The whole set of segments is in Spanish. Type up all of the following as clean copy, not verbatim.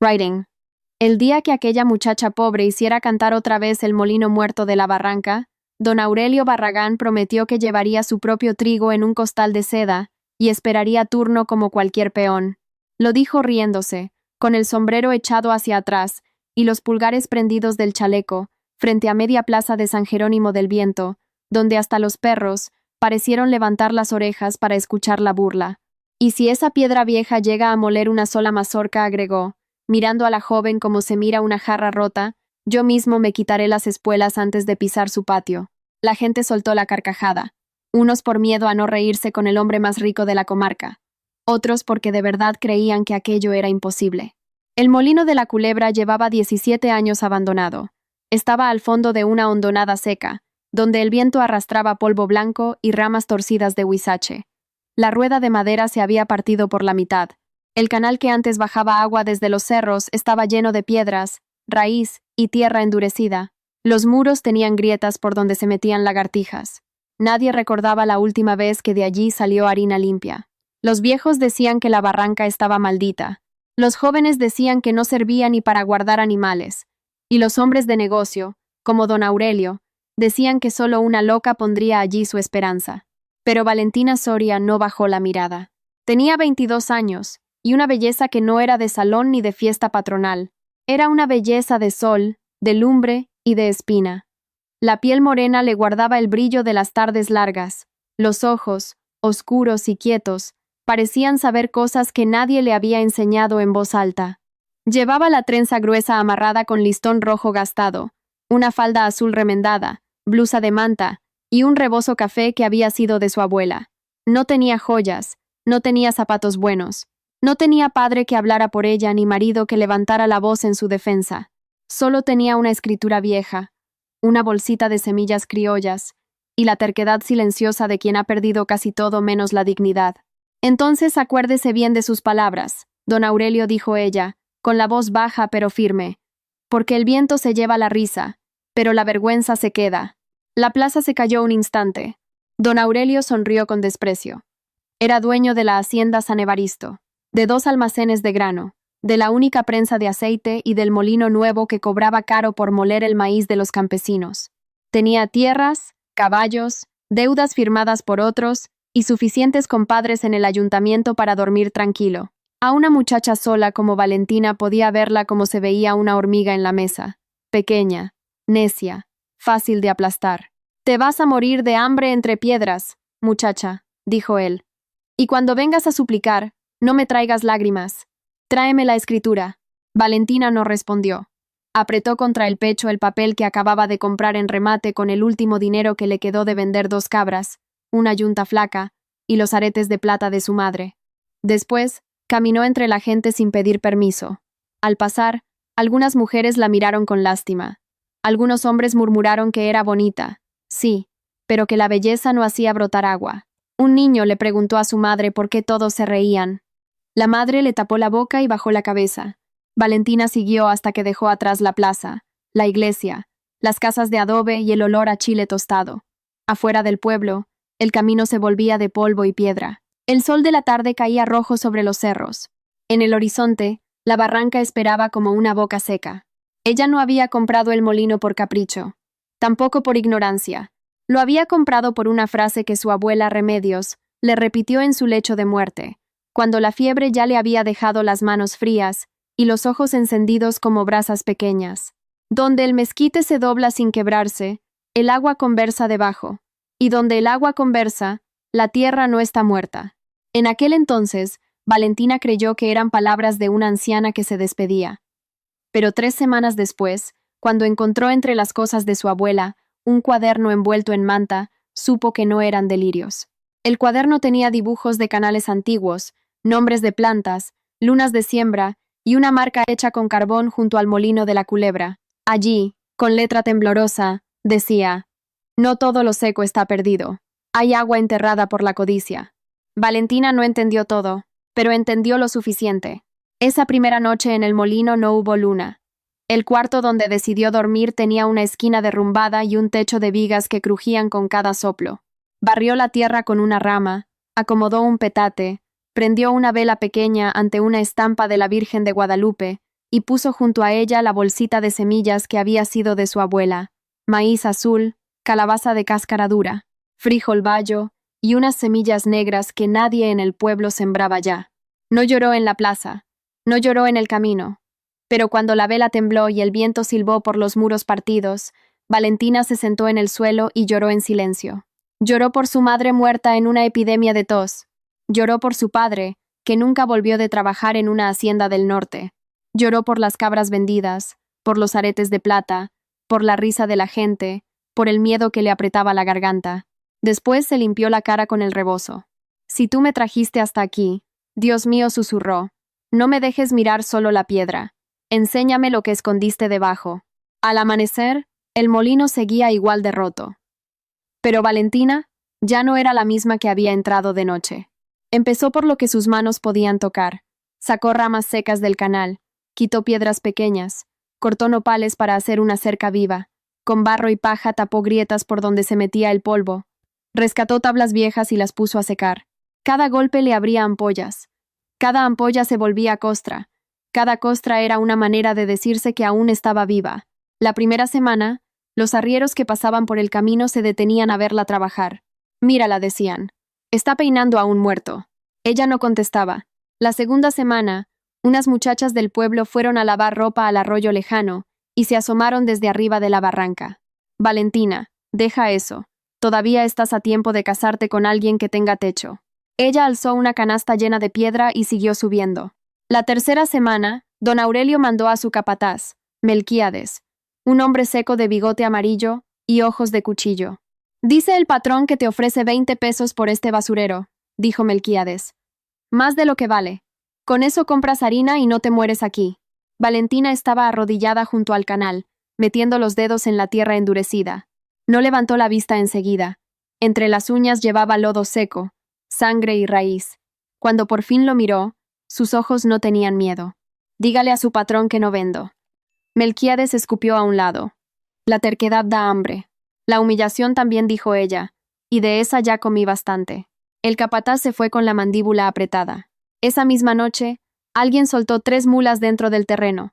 Writing. El día que aquella muchacha pobre hiciera cantar otra vez el molino muerto de la barranca, don Aurelio Barragán prometió que llevaría su propio trigo en un costal de seda y esperaría turno como cualquier peón. Lo dijo riéndose, con el sombrero echado hacia atrás y los pulgares prendidos del chaleco, frente a media plaza de San Jerónimo del Viento, donde hasta los perros parecieron levantar las orejas para escuchar la burla. Y si esa piedra vieja llega a moler una sola mazorca, agregó, mirando a la joven como se mira una jarra rota, yo mismo me quitaré las espuelas antes de pisar su patio. La gente soltó la carcajada, unos por miedo a no reírse con el hombre más rico de la comarca, otros porque de verdad creían que aquello era imposible. El molino de la Culebra llevaba 17 años abandonado. Estaba al fondo de una hondonada seca, donde el viento arrastraba polvo blanco y ramas torcidas de huizache. La rueda de madera se había partido por la mitad. El canal que antes bajaba agua desde los cerros estaba lleno de piedras, raíz y tierra endurecida. Los muros tenían grietas por donde se metían lagartijas. Nadie recordaba la última vez que de allí salió harina limpia. Los viejos decían que la barranca estaba maldita. Los jóvenes decían que no servía ni para guardar animales. Y los hombres de negocio, como don Aurelio, decían que solo una loca pondría allí su esperanza. Pero Valentina Soria no bajó la mirada. Tenía 22 años, y una belleza que no era de salón ni de fiesta patronal. Era una belleza de sol, de lumbre y de espina. La piel morena le guardaba el brillo de las tardes largas. Los ojos, oscuros y quietos, parecían saber cosas que nadie le había enseñado en voz alta. Llevaba la trenza gruesa amarrada con listón rojo gastado, una falda azul remendada, blusa de manta y un rebozo café que había sido de su abuela. No tenía joyas, no tenía zapatos buenos. No tenía padre que hablara por ella ni marido que levantara la voz en su defensa. Solo tenía una escritura vieja, una bolsita de semillas criollas, y la terquedad silenciosa de quien ha perdido casi todo menos la dignidad. Entonces acuérdese bien de sus palabras, don Aurelio, dijo ella, con la voz baja pero firme, porque el viento se lleva la risa, pero la vergüenza se queda. La plaza se calló un instante. Don Aurelio sonrió con desprecio. Era dueño de la hacienda San Evaristo, de 2 almacenes de grano, de la única prensa de aceite y del molino nuevo que cobraba caro por moler el maíz de los campesinos. Tenía tierras, caballos, deudas firmadas por otros y suficientes compadres en el ayuntamiento para dormir tranquilo. A una muchacha sola como Valentina podía verla como se veía una hormiga en la mesa, pequeña, necia, fácil de aplastar. «Te vas a morir de hambre entre piedras, muchacha», dijo él. «Y cuando vengas a suplicar, no me traigas lágrimas. Tráeme la escritura». Valentina no respondió. Apretó contra el pecho el papel que acababa de comprar en remate con el último dinero que le quedó de vender 2 cabras, una yunta flaca y los aretes de plata de su madre. Después, caminó entre la gente sin pedir permiso. Al pasar, algunas mujeres la miraron con lástima. Algunos hombres murmuraron que era bonita, sí, pero que la belleza no hacía brotar agua. Un niño le preguntó a su madre por qué todos se reían. La madre le tapó la boca y bajó la cabeza. Valentina siguió hasta que dejó atrás la plaza, la iglesia, las casas de adobe y el olor a chile tostado. Afuera del pueblo, el camino se volvía de polvo y piedra. El sol de la tarde caía rojo sobre los cerros. En el horizonte, la barranca esperaba como una boca seca. Ella no había comprado el molino por capricho, tampoco por ignorancia. Lo había comprado por una frase que su abuela Remedios le repitió en su lecho de muerte, cuando la fiebre ya le había dejado las manos frías y los ojos encendidos como brasas pequeñas. Donde el mezquite se dobla sin quebrarse, el agua conversa debajo, y donde el agua conversa, la tierra no está muerta. En aquel entonces, Valentina creyó que eran palabras de una anciana que se despedía. Pero 3 semanas después, cuando encontró entre las cosas de su abuela un cuaderno envuelto en manta, supo que no eran delirios. El cuaderno tenía dibujos de canales antiguos, nombres de plantas, lunas de siembra y una marca hecha con carbón junto al molino de la Culebra. Allí, con letra temblorosa, decía: «No todo lo seco está perdido. Hay agua enterrada por la codicia». Valentina no entendió todo, pero entendió lo suficiente. Esa primera noche en el molino no hubo luna. El cuarto donde decidió dormir tenía una esquina derrumbada y un techo de vigas que crujían con cada soplo. Barrió la tierra con una rama, acomodó un petate, prendió una vela pequeña ante una estampa de la Virgen de Guadalupe, y puso junto a ella la bolsita de semillas que había sido de su abuela: maíz azul, calabaza de cáscara dura, frijol bayo y unas semillas negras que nadie en el pueblo sembraba ya. No lloró en la plaza, no lloró en el camino, pero cuando la vela tembló y el viento silbó por los muros partidos, Valentina se sentó en el suelo y lloró en silencio. Lloró por su madre muerta en una epidemia de tos. Lloró por su padre, que nunca volvió de trabajar en una hacienda del norte. Lloró por las cabras vendidas, por los aretes de plata, por la risa de la gente, por el miedo que le apretaba la garganta. Después se limpió la cara con el rebozo. Si tú me trajiste hasta aquí, Dios mío, susurró, no me dejes mirar solo la piedra. Enséñame lo que escondiste debajo. Al amanecer, el molino seguía igual de roto. Pero Valentina ya no era la misma que había entrado de noche. Empezó por lo que sus manos podían tocar. Sacó ramas secas del canal, quitó piedras pequeñas, cortó nopales para hacer una cerca viva, con barro y paja tapó grietas por donde se metía el polvo, rescató tablas viejas y las puso a secar. Cada golpe le abría ampollas. Cada ampolla se volvía costra. Cada costra era una manera de decirse que aún estaba viva. La primera semana, los arrieros que pasaban por el camino se detenían a verla trabajar. Mírala, decían. Está peinando a un muerto. Ella no contestaba. La segunda semana, unas muchachas del pueblo fueron a lavar ropa al arroyo lejano y se asomaron desde arriba de la barranca. Valentina, deja eso. Todavía estás a tiempo de casarte con alguien que tenga techo. Ella alzó una canasta llena de piedra y siguió subiendo. La tercera semana, don Aurelio mandó a su capataz, Melquíades, un hombre seco de bigote amarillo y ojos de cuchillo. Dice el patrón que te ofrece 20 pesos por este basurero, dijo Melquíades. Más de lo que vale. Con eso compras harina y no te mueres aquí. Valentina estaba arrodillada junto al canal, metiendo los dedos en la tierra endurecida. No levantó la vista enseguida. Entre las uñas llevaba lodo seco, sangre y raíz. Cuando por fin lo miró, sus ojos no tenían miedo. Dígale a su patrón que no vendo. Melquíades escupió a un lado. La terquedad da hambre. La humillación también, dijo ella, y de esa ya comí bastante. El capataz se fue con la mandíbula apretada. Esa misma noche, alguien soltó 3 mulas dentro del terreno.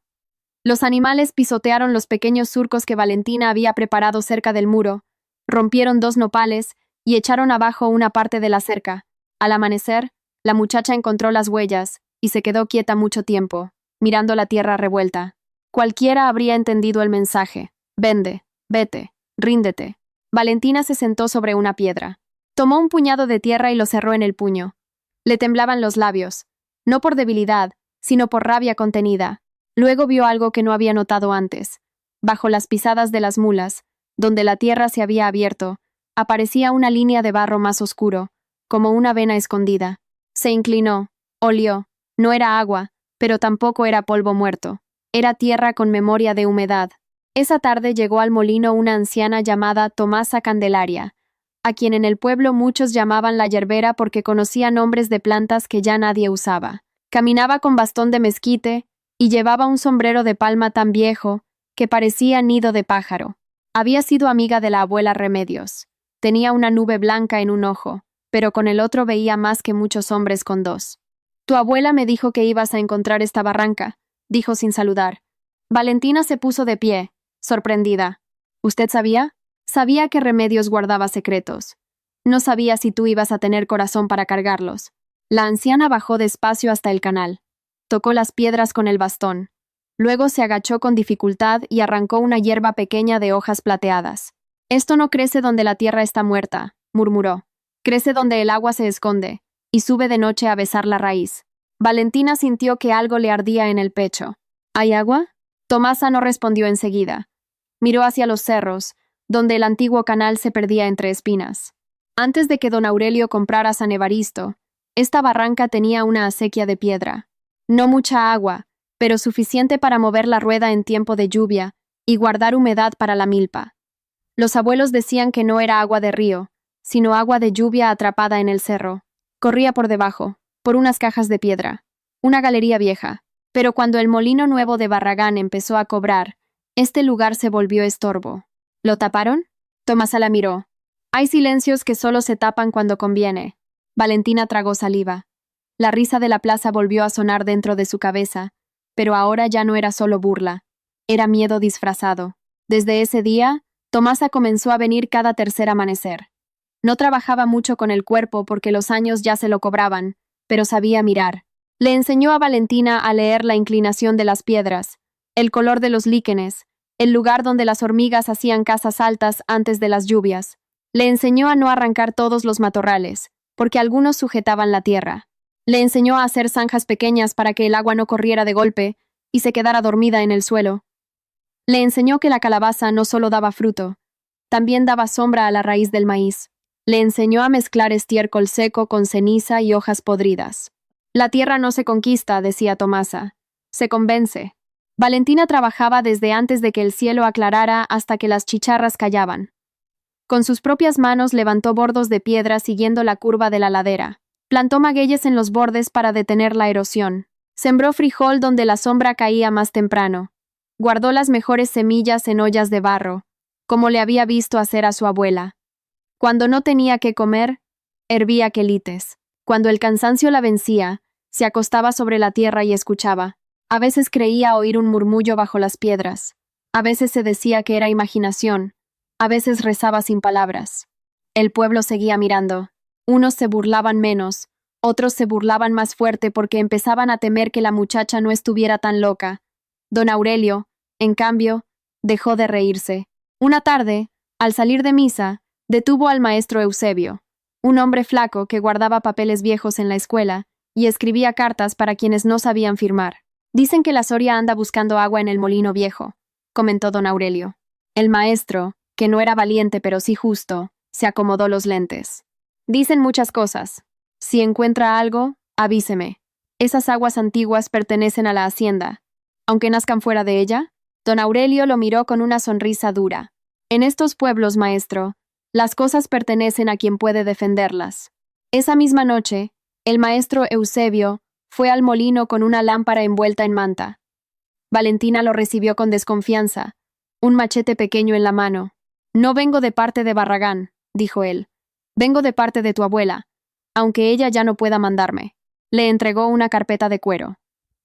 Los animales pisotearon los pequeños surcos que Valentina había preparado cerca del muro, rompieron 2 nopales y echaron abajo una parte de la cerca. Al amanecer, la muchacha encontró las huellas y se quedó quieta mucho tiempo, mirando la tierra revuelta. Cualquiera habría entendido el mensaje. Vende, vete, ríndete. Valentina se sentó sobre una piedra. Tomó un puñado de tierra y lo cerró en el puño. Le temblaban los labios, no por debilidad, sino por rabia contenida. Luego vio algo que no había notado antes. Bajo las pisadas de las mulas, donde la tierra se había abierto, aparecía una línea de barro más oscuro, como una vena escondida. Se inclinó, olió. No era agua, pero tampoco era polvo muerto. Era tierra con memoria de humedad. Esa tarde llegó al molino una anciana llamada Tomasa Candelaria, a quien en el pueblo muchos llamaban la yerbera porque conocía nombres de plantas que ya nadie usaba. Caminaba con bastón de mezquite y llevaba un sombrero de palma tan viejo que parecía nido de pájaro. Había sido amiga de la abuela Remedios. Tenía una nube blanca en un ojo, pero con el otro veía más que muchos hombres con 2. Tu abuela me dijo que ibas a encontrar esta barranca, dijo sin saludar. Valentina se puso de pie, sorprendida. ¿Usted sabía? Sabía que Remedios guardaba secretos. No sabía si tú ibas a tener corazón para cargarlos. La anciana bajó despacio hasta el canal. Tocó las piedras con el bastón. Luego se agachó con dificultad y arrancó una hierba pequeña de hojas plateadas. Esto no crece donde la tierra está muerta, murmuró. Crece donde el agua se esconde, y sube de noche a besar la raíz. Valentina sintió que algo le ardía en el pecho. ¿Hay agua? Tomasa no respondió enseguida. Miró hacia los cerros, donde el antiguo canal se perdía entre espinas. Antes de que don Aurelio comprara San Evaristo, esta barranca tenía una acequia de piedra. No mucha agua, pero suficiente para mover la rueda en tiempo de lluvia y guardar humedad para la milpa. Los abuelos decían que no era agua de río, sino agua de lluvia atrapada en el cerro. Corría por debajo, por unas cajas de piedra, una galería vieja. Pero cuando el molino nuevo de Barragán empezó a cobrar, este lugar se volvió estorbo. ¿Lo taparon? Tomasa la miró. Hay silencios que solo se tapan cuando conviene. Valentina tragó saliva. La risa de la plaza volvió a sonar dentro de su cabeza, pero ahora ya no era solo burla. Era miedo disfrazado. Desde ese día, Tomasa comenzó a venir cada tercer amanecer. No trabajaba mucho con el cuerpo porque los años ya se lo cobraban, pero sabía mirar. Le enseñó a Valentina a leer la inclinación de las piedras, el color de los líquenes, el lugar donde las hormigas hacían casas altas antes de las lluvias. Le enseñó a no arrancar todos los matorrales, porque algunos sujetaban la tierra. Le enseñó a hacer zanjas pequeñas para que el agua no corriera de golpe y se quedara dormida en el suelo. Le enseñó que la calabaza no solo daba fruto, también daba sombra a la raíz del maíz. Le enseñó a mezclar estiércol seco con ceniza y hojas podridas. La tierra no se conquista, decía Tomasa, se convence. Valentina trabajaba desde antes de que el cielo aclarara hasta que las chicharras callaban. Con sus propias manos levantó bordos de piedra siguiendo la curva de la ladera. Plantó magueyes en los bordes para detener la erosión. Sembró frijol donde la sombra caía más temprano. Guardó las mejores semillas en ollas de barro, como le había visto hacer a su abuela. Cuando no tenía que comer, hervía quelites. Cuando el cansancio la vencía, se acostaba sobre la tierra y escuchaba. A veces creía oír un murmullo bajo las piedras. A veces se decía que era imaginación. A veces rezaba sin palabras. El pueblo seguía mirando. Unos se burlaban menos, otros se burlaban más fuerte porque empezaban a temer que la muchacha no estuviera tan loca. Don Aurelio, en cambio, dejó de reírse. Una tarde, al salir de misa, detuvo al maestro Eusebio, un hombre flaco que guardaba papeles viejos en la escuela y escribía cartas para quienes no sabían firmar. Dicen que la Soria anda buscando agua en el molino viejo, comentó don Aurelio. El maestro, que no era valiente pero sí justo, se acomodó los lentes. Dicen muchas cosas. Si encuentra algo, avíseme. Esas aguas antiguas pertenecen a la hacienda. Aunque nazcan fuera de ella, don Aurelio lo miró con una sonrisa dura. En estos pueblos, maestro, las cosas pertenecen a quien puede defenderlas. Esa misma noche, el maestro Eusebio fue al molino con una lámpara envuelta en manta. Valentina lo recibió con desconfianza, un machete pequeño en la mano. No vengo de parte de Barragán, dijo él. Vengo de parte de tu abuela, aunque ella ya no pueda mandarme. Le entregó una carpeta de cuero.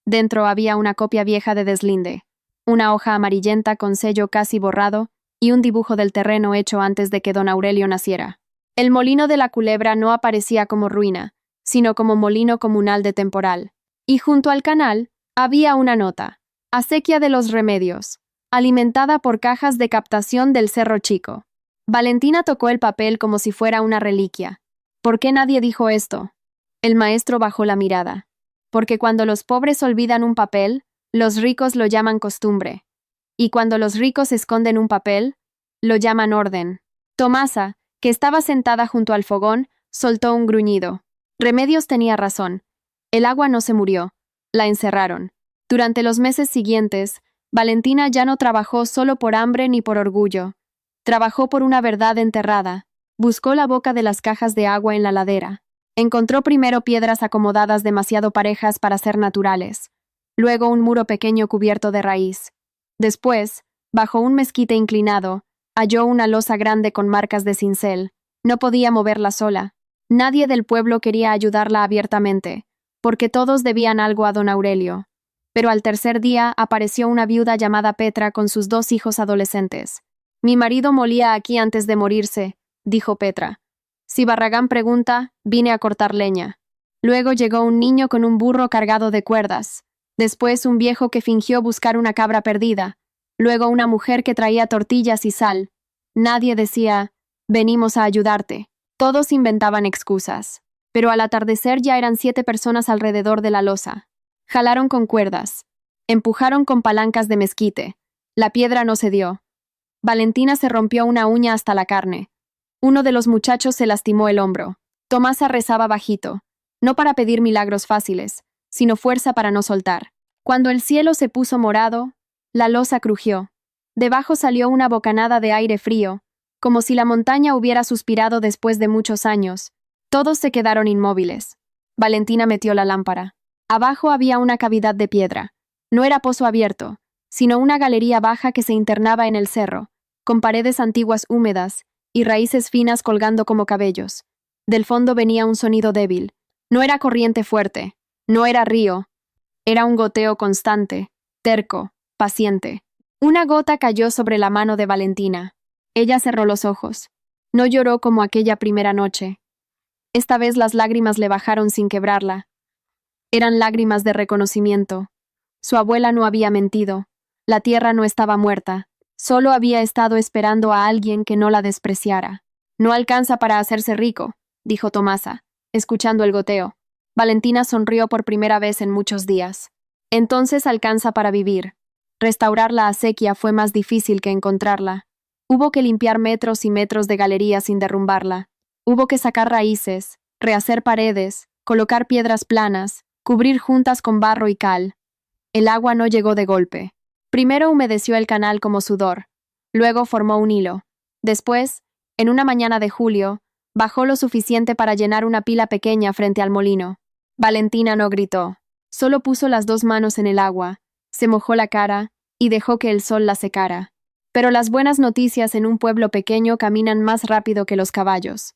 Dentro había una copia vieja de deslinde, una hoja amarillenta con sello casi borrado y un dibujo del terreno hecho antes de que don Aurelio naciera. El molino de la Culebra no aparecía como ruina, sino como molino comunal de temporal. Y junto al canal había una nota: acequia de los remedios, alimentada por cajas de captación del Cerro Chico. Valentina tocó el papel como si fuera una reliquia. ¿Por qué nadie dijo esto? El maestro bajó la mirada. Porque cuando los pobres olvidan un papel, los ricos lo llaman costumbre. Y cuando los ricos esconden un papel, lo llaman orden. Tomasa, que estaba sentada junto al fogón, soltó un gruñido. Remedios tenía razón. El agua no se murió. La encerraron. Durante los meses siguientes, Valentina ya no trabajó solo por hambre ni por orgullo. Trabajó por una verdad enterrada. Buscó la boca de las cajas de agua en la ladera. Encontró primero piedras acomodadas demasiado parejas para ser naturales. Luego un muro pequeño cubierto de raíz. Después, bajo un mezquite inclinado, halló una losa grande con marcas de cincel. No podía moverla sola. Nadie del pueblo quería ayudarla abiertamente, porque todos debían algo a don Aurelio. Pero al tercer día apareció una viuda llamada Petra con sus 2 hijos adolescentes. Mi marido molía aquí antes de morirse, dijo Petra. Si Barragán pregunta, vine a cortar leña. Luego llegó un niño con un burro cargado de cuerdas. Después un viejo que fingió buscar una cabra perdida. Luego una mujer que traía tortillas y sal. Nadie decía, venimos a ayudarte. Todos inventaban excusas. Pero al atardecer ya eran 7 personas alrededor de la losa. Jalaron con cuerdas. Empujaron con palancas de mezquite. La piedra no cedió. Valentina se rompió una uña hasta la carne. Uno de los muchachos se lastimó el hombro. Tomasa rezaba bajito, no para pedir milagros fáciles, sino fuerza para no soltar. Cuando el cielo se puso morado, la losa crujió. Debajo salió una bocanada de aire frío, como si la montaña hubiera suspirado después de muchos años. Todos se quedaron inmóviles. Valentina metió la lámpara. Abajo había una cavidad de piedra. No era pozo abierto, sino una galería baja que se internaba en el cerro, con paredes antiguas húmedas y raíces finas colgando como cabellos. Del fondo venía un sonido débil. No era corriente fuerte, no era río. Era un goteo constante, terco, paciente. Una gota cayó sobre la mano de Valentina. Ella cerró los ojos. No lloró como aquella primera noche. Esta vez las lágrimas le bajaron sin quebrarla. Eran lágrimas de reconocimiento. Su abuela no había mentido. La tierra no estaba muerta. Solo había estado esperando a alguien que no la despreciara. No alcanza para hacerse rico, dijo Tomasa, escuchando el goteo. Valentina sonrió por primera vez en muchos días. Entonces alcanza para vivir. Restaurar la acequia fue más difícil que encontrarla. Hubo que limpiar metros y metros de galería sin derrumbarla. Hubo que sacar raíces, rehacer paredes, colocar piedras planas, cubrir juntas con barro y cal. El agua no llegó de golpe. Primero humedeció el canal como sudor. Luego formó un hilo. Después, en una mañana de julio, bajó lo suficiente para llenar una pila pequeña frente al molino. Valentina no gritó. Solo puso las dos manos en el agua, se mojó la cara y dejó que el sol la secara. Pero las buenas noticias en un pueblo pequeño caminan más rápido que los caballos.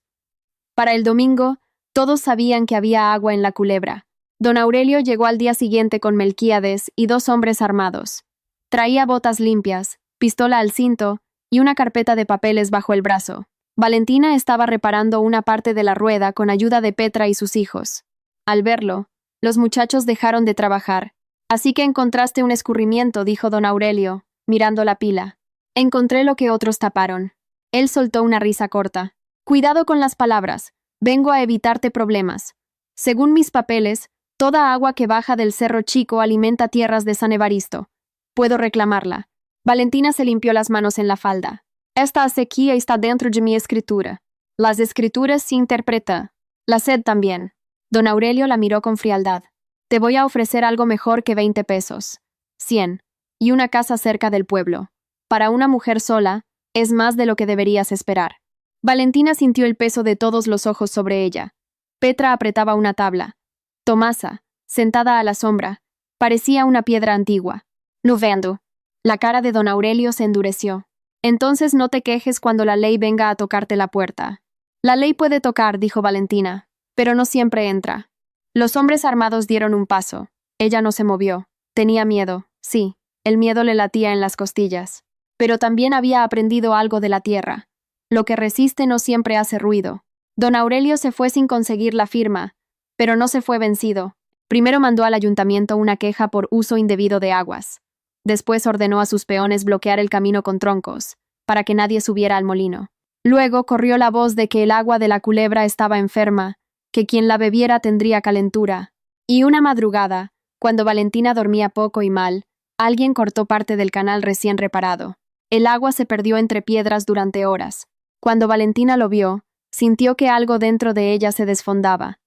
Para el domingo, todos sabían que había agua en la culebra. Don Aurelio llegó al día siguiente con Melquíades y 2 hombres armados. Traía botas limpias, pistola al cinto y una carpeta de papeles bajo el brazo. Valentina estaba reparando una parte de la rueda con ayuda de Petra y sus hijos. Al verlo, los muchachos dejaron de trabajar. Así que encontraste un escurrimiento, dijo don Aurelio, mirando la pila. Encontré lo que otros taparon. Él soltó una risa corta. Cuidado con las palabras. Vengo a evitarte problemas. Según mis papeles, toda agua que baja del Cerro Chico alimenta tierras de San Evaristo. Puedo reclamarla. Valentina se limpió las manos en la falda. Esta acequia está dentro de mi escritura. Las escrituras se interpretan. La sed también. Don Aurelio la miró con frialdad. Te voy a ofrecer algo mejor que 20 pesos. 100. Y una casa cerca del pueblo. Para una mujer sola, es más de lo que deberías esperar. Valentina sintió el peso de todos los ojos sobre ella. Petra apretaba una tabla. Tomasa, sentada a la sombra, parecía una piedra antigua. No vendo. La cara de don Aurelio se endureció. Entonces no te quejes cuando la ley venga a tocarte la puerta. La ley puede tocar, dijo Valentina, pero no siempre entra. Los hombres armados dieron un paso. Ella no se movió. Tenía miedo, sí, el miedo le latía en las costillas. Pero también había aprendido algo de la tierra. Lo que resiste no siempre hace ruido. Don Aurelio se fue sin conseguir la firma, pero no se fue vencido. Primero mandó al ayuntamiento una queja por uso indebido de aguas. Después ordenó a sus peones bloquear el camino con troncos, para que nadie subiera al molino. Luego corrió la voz de que el agua de la culebra estaba enferma, que quien la bebiera tendría calentura. Y una madrugada, cuando Valentina dormía poco y mal, alguien cortó parte del canal recién reparado. El agua se perdió entre piedras durante horas. Cuando Valentina lo vio, sintió que algo dentro de ella se desfondaba.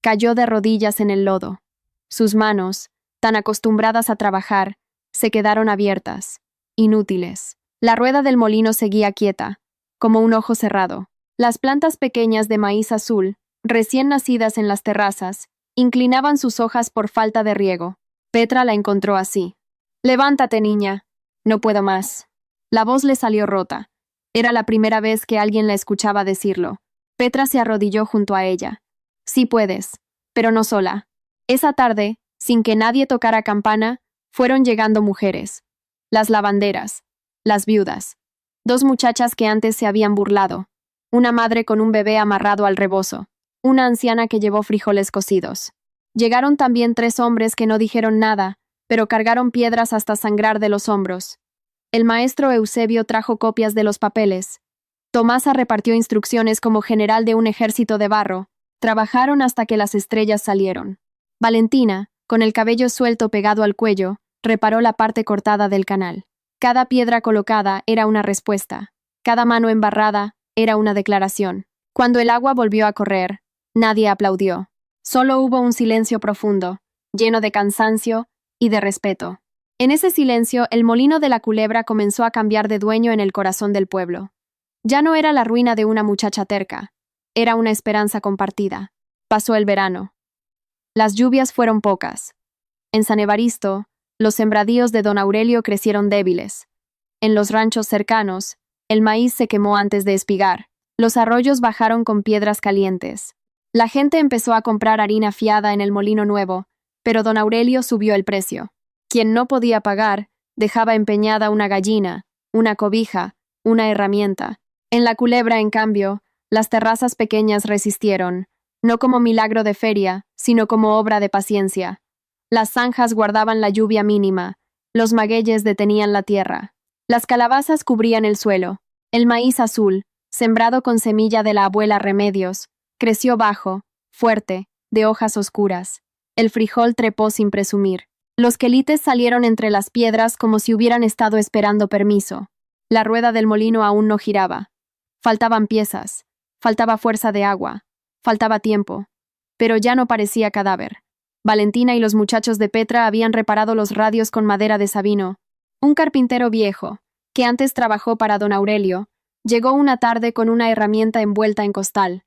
Cayó de rodillas en el lodo. Sus manos, tan acostumbradas a trabajar, se quedaron abiertas, inútiles. La rueda del molino seguía quieta, como un ojo cerrado. Las plantas pequeñas de maíz azul, recién nacidas en las terrazas, inclinaban sus hojas por falta de riego. Petra la encontró así. «Levántate, niña. No puedo más». La voz le salió rota. Era la primera vez que alguien la escuchaba decirlo. Petra se arrodilló junto a ella. «Sí puedes, pero no sola». Esa tarde, sin que nadie tocara campana, fueron llegando mujeres. Las lavanderas, las viudas. 2 muchachas que antes se habían burlado. Una madre con un bebé amarrado al rebozo. Una anciana que llevó frijoles cocidos. Llegaron también 3 hombres que no dijeron nada, pero cargaron piedras hasta sangrar de los hombros. El maestro Eusebio trajo copias de los papeles. Tomasa repartió instrucciones como general de un ejército de barro. Trabajaron hasta que las estrellas salieron. Valentina, con el cabello suelto pegado al cuello, reparó la parte cortada del canal. Cada piedra colocada era una respuesta. Cada mano embarrada era una declaración. Cuando el agua volvió a correr, nadie aplaudió. Solo hubo un silencio profundo, lleno de cansancio y de respeto. En ese silencio, el molino de la culebra comenzó a cambiar de dueño en el corazón del pueblo. Ya no era la ruina de una muchacha terca. Era una esperanza compartida. Pasó el verano. Las lluvias fueron pocas. En San Evaristo, los sembradíos de don Aurelio crecieron débiles. En los ranchos cercanos, el maíz se quemó antes de espigar. Los arroyos bajaron con piedras calientes. La gente empezó a comprar harina fiada en el molino nuevo, pero don Aurelio subió el precio. Quien no podía pagar, dejaba empeñada una gallina, una cobija, una herramienta. En la Culebra, en cambio, las terrazas pequeñas resistieron, no como milagro de feria, sino como obra de paciencia. Las zanjas guardaban la lluvia mínima, los magueyes detenían la tierra. Las calabazas cubrían el suelo. El maíz azul, sembrado con semilla de la abuela Remedios, creció bajo, fuerte, de hojas oscuras. El frijol trepó sin presumir. Los quelites salieron entre las piedras como si hubieran estado esperando permiso. La rueda del molino aún no giraba. Faltaban piezas, faltaba fuerza de agua, faltaba tiempo. Pero ya no parecía cadáver. Valentina y los muchachos de Petra habían reparado los radios con madera de sabino. Un carpintero viejo, que antes trabajó para don Aurelio, llegó una tarde con una herramienta envuelta en costal.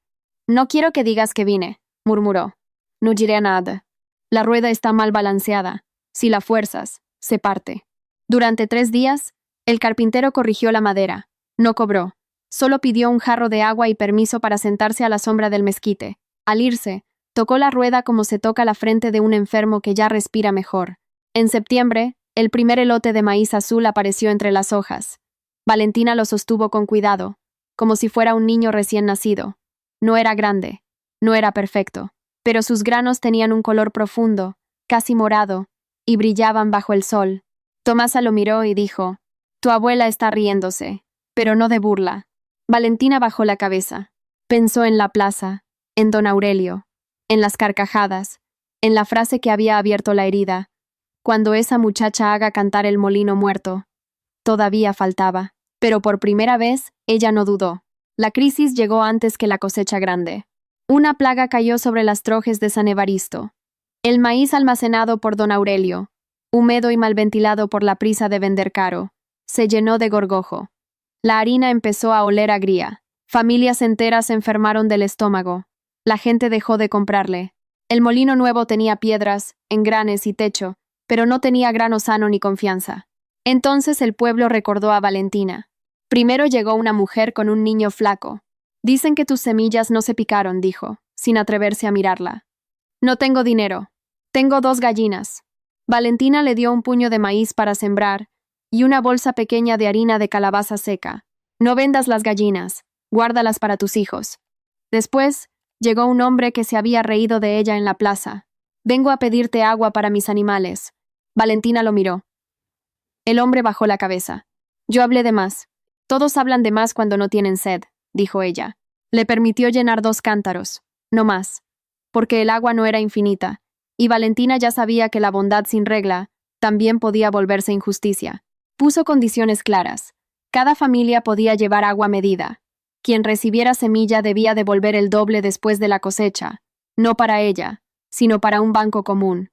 «No quiero que digas que vine», murmuró. «No diré nada. La rueda está mal balanceada. Si la fuerzas, se parte». Durante 3 días, el carpintero corrigió la madera. No cobró. Solo pidió un jarro de agua y permiso para sentarse a la sombra del mezquite. Al irse, tocó la rueda como se toca la frente de un enfermo que ya respira mejor. En septiembre, el primer elote de maíz azul apareció entre las hojas. Valentina lo sostuvo con cuidado, como si fuera un niño recién nacido. No era grande, no era perfecto, pero sus granos tenían un color profundo, casi morado, y brillaban bajo el sol. Tomasa lo miró y dijo: «Tu abuela está riéndose, pero no de burla». Valentina bajó la cabeza. Pensó en la plaza, en don Aurelio, en las carcajadas, en la frase que había abierto la herida: «Cuando esa muchacha haga cantar el molino muerto». Todavía faltaba, pero por primera vez ella no dudó. La crisis llegó antes que la cosecha grande. Una plaga cayó sobre las trojes de San Evaristo. El maíz almacenado por don Aurelio, húmedo y mal ventilado por la prisa de vender caro, se llenó de gorgojo. La harina empezó a oler agria. Familias enteras se enfermaron del estómago. La gente dejó de comprarle. El molino nuevo tenía piedras, engranes y techo, pero no tenía grano sano ni confianza. Entonces el pueblo recordó a Valentina. Primero llegó una mujer con un niño flaco. «Dicen que tus semillas no se picaron», dijo, sin atreverse a mirarla. «No tengo dinero. Tengo 2 gallinas». Valentina le dio un puño de maíz para sembrar y una bolsa pequeña de harina de calabaza seca. «No vendas las gallinas, guárdalas para tus hijos». Después, llegó un hombre que se había reído de ella en la plaza. «Vengo a pedirte agua para mis animales». Valentina lo miró. El hombre bajó la cabeza. «Yo hablé de más. Todos hablan de más cuando no tienen sed», dijo ella. Le permitió llenar 2 cántaros, no más, porque el agua no era infinita, y Valentina ya sabía que la bondad sin regla también podía volverse injusticia. Puso condiciones claras. Cada familia podía llevar agua medida. Quien recibiera semilla debía devolver el doble después de la cosecha, no para ella, sino para un banco común.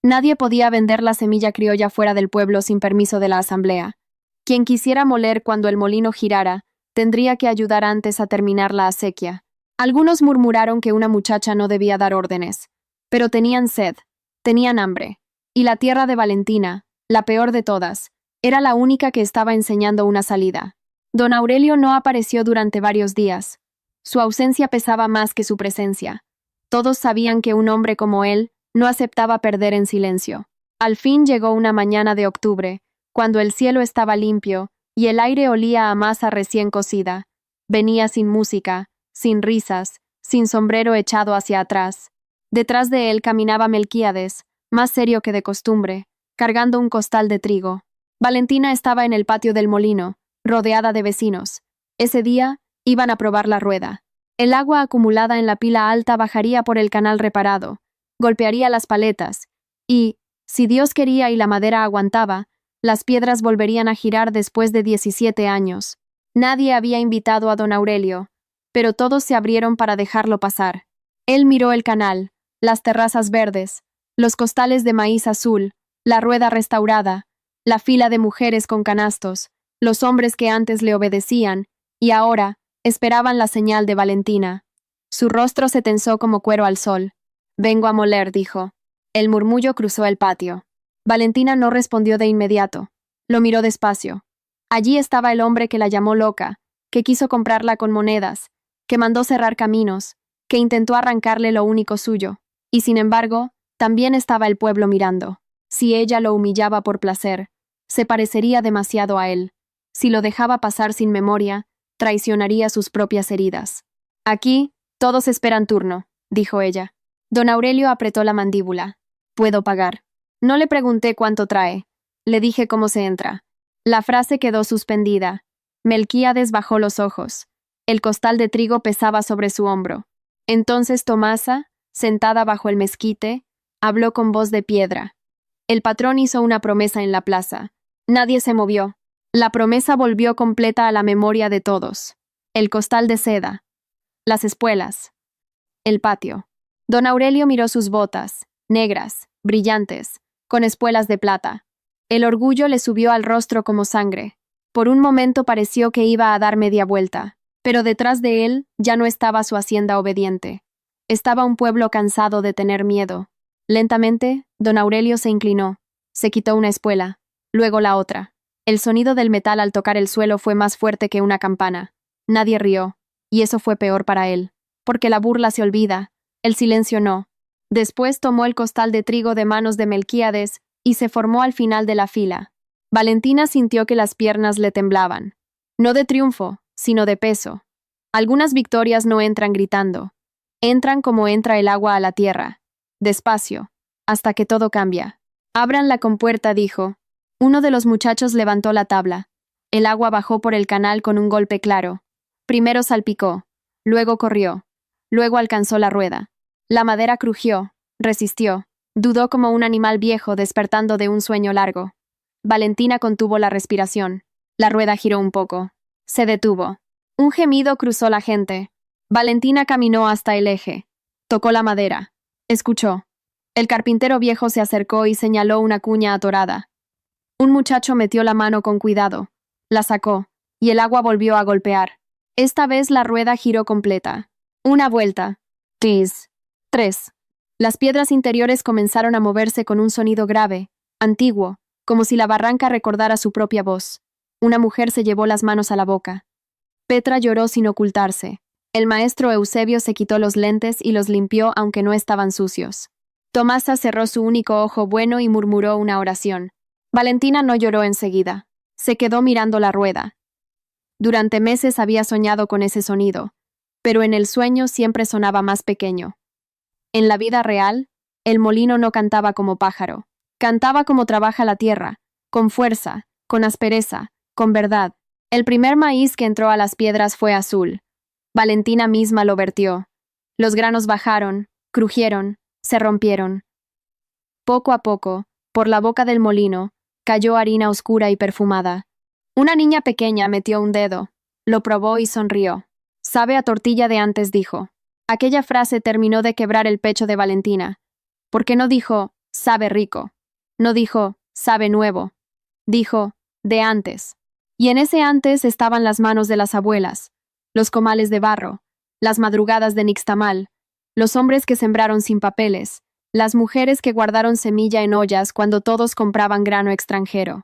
Nadie podía vender la semilla criolla fuera del pueblo sin permiso de la asamblea. Quien quisiera moler cuando el molino girara, tendría que ayudar antes a terminar la acequia. Algunos murmuraron que una muchacha no debía dar órdenes, pero tenían sed, tenían hambre, y la tierra de Valentina, la peor de todas, era la única que estaba enseñando una salida. Don Aurelio no apareció durante varios días. Su ausencia pesaba más que su presencia. Todos sabían que un hombre como él no aceptaba perder en silencio. Al fin llegó una mañana de octubre, cuando el cielo estaba limpio y el aire olía a masa recién cocida. Venía sin música, sin risas, sin sombrero echado hacia atrás. Detrás de él caminaba Melquíades, más serio que de costumbre, cargando un costal de trigo. Valentina estaba en el patio del molino, rodeada de vecinos. Ese día iban a probar la rueda. El agua acumulada en la pila alta bajaría por el canal reparado, golpearía las paletas, y, si Dios quería y la madera aguantaba, las piedras volverían a girar después de 17 años. Nadie había invitado a don Aurelio, pero todos se abrieron para dejarlo pasar. Él miró el canal, las terrazas verdes, los costales de maíz azul, la rueda restaurada, la fila de mujeres con canastos, los hombres que antes le obedecían, y ahora esperaban la señal de Valentina. Su rostro se tensó como cuero al sol. «Vengo a moler», dijo. El murmullo cruzó el patio. Valentina no respondió de inmediato. Lo miró despacio. Allí estaba el hombre que la llamó loca, que quiso comprarla con monedas, que mandó cerrar caminos, que intentó arrancarle lo único suyo, y sin embargo, También estaba el pueblo mirando. Si ella lo humillaba por placer, se parecería demasiado a él. Si lo dejaba pasar sin memoria, traicionaría sus propias heridas. Aquí, todos esperan turno, dijo ella. Don Aurelio apretó la mandíbula. Puedo pagar. No le pregunté cuánto trae. Le dije cómo se entra. La frase quedó suspendida. Melquíades bajó los ojos. El costal de trigo pesaba sobre su hombro. Entonces Tomasa, sentada bajo el mezquite, habló con voz de piedra. El patrón hizo una promesa en la plaza. Nadie se movió. La promesa volvió completa a la memoria de todos. El costal de seda. Las espuelas. El patio. Don Aurelio miró sus botas, negras, brillantes, con espuelas de plata. El orgullo le subió al rostro como sangre. Por un momento pareció que iba a dar media vuelta, pero detrás de él ya no estaba su hacienda obediente. Estaba un pueblo cansado de tener miedo. Lentamente, don Aurelio se inclinó. Se quitó una espuela, luego la otra. El sonido del metal al tocar el suelo fue más fuerte que una campana. Nadie rió, y eso fue peor para él, porque la burla se olvida, el silencio no. Después tomó el costal de trigo de manos de Melquíades y se formó al final de la fila. Valentina sintió que las piernas le temblaban. No de triunfo, sino de peso. Algunas victorias no entran gritando. Entran como entra el agua a la tierra. Despacio, hasta que todo cambia. Abran la compuerta, dijo. Uno de los muchachos levantó la tabla. El agua bajó por el canal con un golpe claro. Primero salpicó, luego corrió, luego alcanzó la rueda. La madera crujió, resistió, dudó como un animal viejo despertando de un sueño largo. Valentina contuvo la respiración. La rueda giró un poco. Se detuvo. Un gemido cruzó la gente. Valentina caminó hasta el eje. Tocó la madera. Escuchó. El carpintero viejo se acercó y señaló una cuña atorada. Un muchacho metió la mano con cuidado. La sacó, y el agua volvió a golpear. Esta vez la rueda giró completa. Una vuelta. Tis. 3. Las piedras interiores comenzaron a moverse con un sonido grave, antiguo, como si la barranca recordara su propia voz. Una mujer se llevó las manos a la boca. Petra lloró sin ocultarse. El maestro Eusebio se quitó los lentes y los limpió aunque no estaban sucios. Tomasa cerró su único ojo bueno y murmuró una oración. Valentina no lloró enseguida. Se quedó mirando la rueda. Durante meses había soñado con ese sonido, pero en el sueño siempre sonaba más pequeño. En la vida real, el molino no cantaba como pájaro. Cantaba como trabaja la tierra, con fuerza, con aspereza, con verdad. El primer maíz que entró a las piedras fue azul. Valentina misma lo vertió. Los granos bajaron, crujieron, se rompieron. Poco a poco, por la boca del molino, cayó harina oscura y perfumada. Una niña pequeña metió un dedo, lo probó y sonrió. Sabe a tortilla de antes, dijo. Aquella frase terminó de quebrar el pecho de Valentina. Porque no dijo, sabe rico. No dijo, sabe nuevo. Dijo, de antes. Y en ese antes estaban las manos de las abuelas, los comales de barro, las madrugadas de nixtamal, los hombres que sembraron sin papeles, las mujeres que guardaron semilla en ollas cuando todos compraban grano extranjero,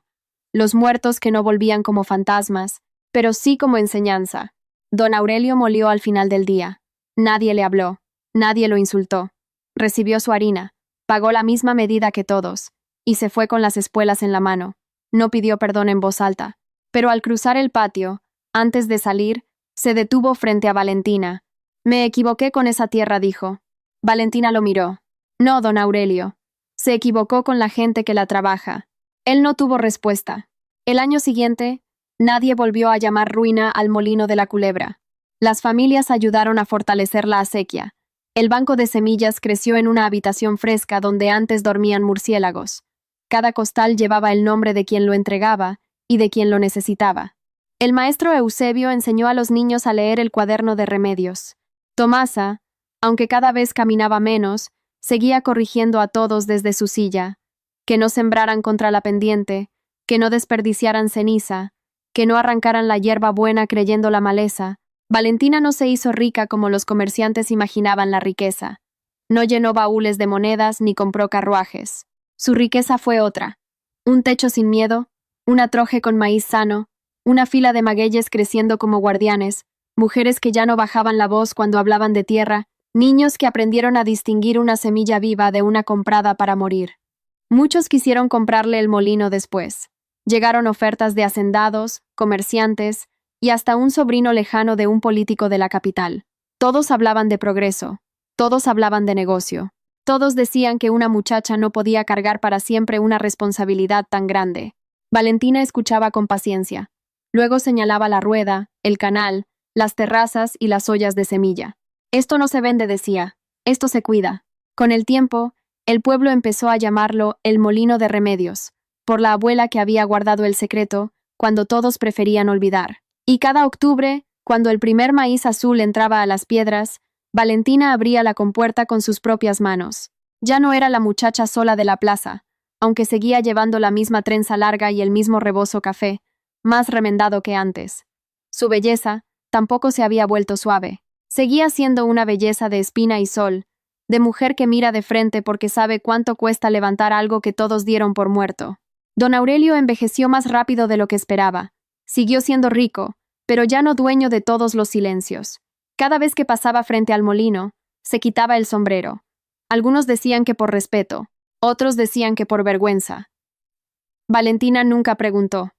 los muertos que no volvían como fantasmas, pero sí como enseñanza. Don Aurelio molió al final del día. Nadie le habló, nadie lo insultó. Recibió su harina, pagó la misma medida que todos, y se fue con las espuelas en la mano. No pidió perdón en voz alta, pero al cruzar el patio, antes de salir, se detuvo frente a Valentina. Me equivoqué con esa tierra, dijo. Valentina lo miró. No, don Aurelio. Se equivocó con la gente que la trabaja. Él no tuvo respuesta. El año siguiente, nadie volvió a llamar ruina al molino de la Culebra. Las familias ayudaron a fortalecer la acequia. El banco de semillas creció en una habitación fresca donde antes dormían murciélagos. Cada costal llevaba el nombre de quien lo entregaba y de quien lo necesitaba. El maestro Eusebio enseñó a los niños a leer el cuaderno de remedios. Tomasa, aunque cada vez caminaba menos, seguía corrigiendo a todos desde su silla. Que no sembraran contra la pendiente, que no desperdiciaran ceniza, que no arrancaran la hierba buena creyendo la maleza. Valentina no se hizo rica como los comerciantes imaginaban la riqueza. No llenó baúles de monedas ni compró carruajes. Su riqueza fue otra. Un techo sin miedo, una troje con maíz sano, una fila de magueyes creciendo como guardianes, mujeres que ya no bajaban la voz cuando hablaban de tierra, Niños que aprendieron a distinguir una semilla viva de una comprada para morir. Muchos quisieron comprarle el molino después. Llegaron ofertas de hacendados, comerciantes y hasta un sobrino lejano de un político de la capital. Todos hablaban de progreso, todos hablaban de negocio. Todos decían que una muchacha no podía cargar para siempre una responsabilidad tan grande. Valentina escuchaba con paciencia. Luego señalaba la rueda, el canal, las terrazas y las ollas de semilla. Esto no se vende, decía. Esto se cuida. Con el tiempo, el pueblo empezó a llamarlo el molino de remedios, por la abuela que había guardado el secreto cuando todos preferían olvidar. Y cada octubre, cuando el primer maíz azul entraba a las piedras, Valentina abría la compuerta con sus propias manos. Ya no era la muchacha sola de la plaza, aunque seguía llevando la misma trenza larga y el mismo rebozo café, más remendado que antes. Su belleza tampoco se había vuelto suave. Seguía siendo una belleza de espina y sol, de mujer que mira de frente porque sabe cuánto cuesta levantar algo que todos dieron por muerto. Don Aurelio envejeció más rápido de lo que esperaba. Siguió siendo rico, pero ya no dueño de todos los silencios. Cada vez que pasaba frente al molino, se quitaba el sombrero. Algunos decían que por respeto, otros decían que por vergüenza. Valentina nunca preguntó.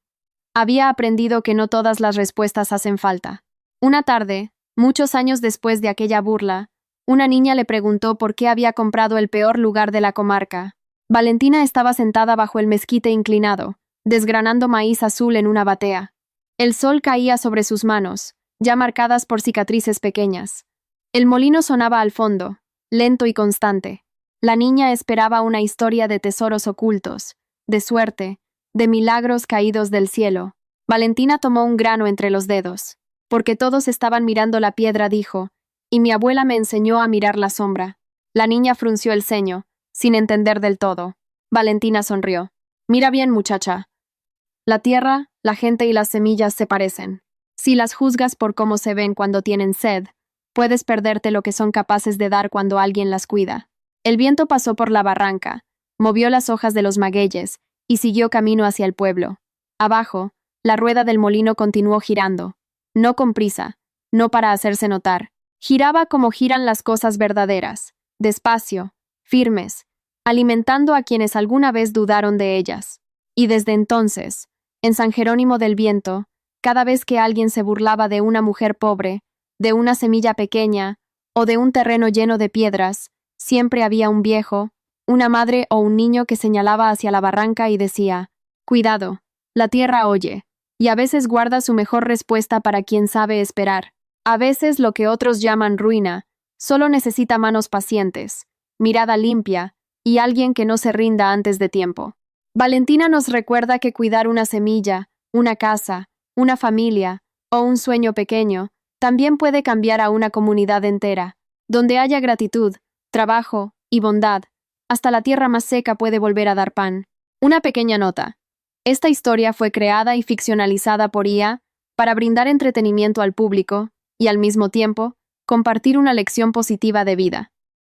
Había aprendido que no todas las respuestas hacen falta. Una tarde, muchos años después de aquella burla, una niña le preguntó por qué había comprado el peor lugar de la comarca. Valentina estaba sentada bajo el mezquite inclinado, desgranando maíz azul en una batea. El sol caía sobre sus manos, ya marcadas por cicatrices pequeñas. El molino sonaba al fondo, lento y constante. La niña esperaba una historia de tesoros ocultos, de suerte, de milagros caídos del cielo. Valentina tomó un grano entre los dedos. Porque todos estaban mirando la piedra, dijo, y mi abuela me enseñó a mirar la sombra. La niña frunció el ceño, sin entender del todo. Valentina sonrió. Mira bien, muchacha. La tierra, la gente y las semillas se parecen. Si las juzgas por cómo se ven cuando tienen sed, puedes perderte lo que son capaces de dar cuando alguien las cuida. El viento pasó por la barranca, movió las hojas de los magueyes y siguió camino hacia el pueblo. Abajo, la rueda del molino continuó girando. No con prisa, no para hacerse notar. Giraba como giran las cosas verdaderas, despacio, firmes, alimentando a quienes alguna vez dudaron de ellas. Y desde entonces, en San Jerónimo del Viento, cada vez que alguien se burlaba de una mujer pobre, de una semilla pequeña o de un terreno lleno de piedras, siempre había un viejo, una madre o un niño que señalaba hacia la barranca y decía, «Cuidado, la tierra oye», y a veces guarda su mejor respuesta para quien sabe esperar. A veces lo que otros llaman ruina, solo necesita manos pacientes, mirada limpia y alguien que no se rinda antes de tiempo. Valentina nos recuerda que cuidar una semilla, una casa, una familia o un sueño pequeño también puede cambiar a una comunidad entera. Donde haya gratitud, trabajo y bondad, hasta la tierra más seca puede volver a dar pan. Una pequeña nota. Esta historia fue creada y ficcionalizada por IA para brindar entretenimiento al público y, al mismo tiempo, compartir una lección positiva de vida.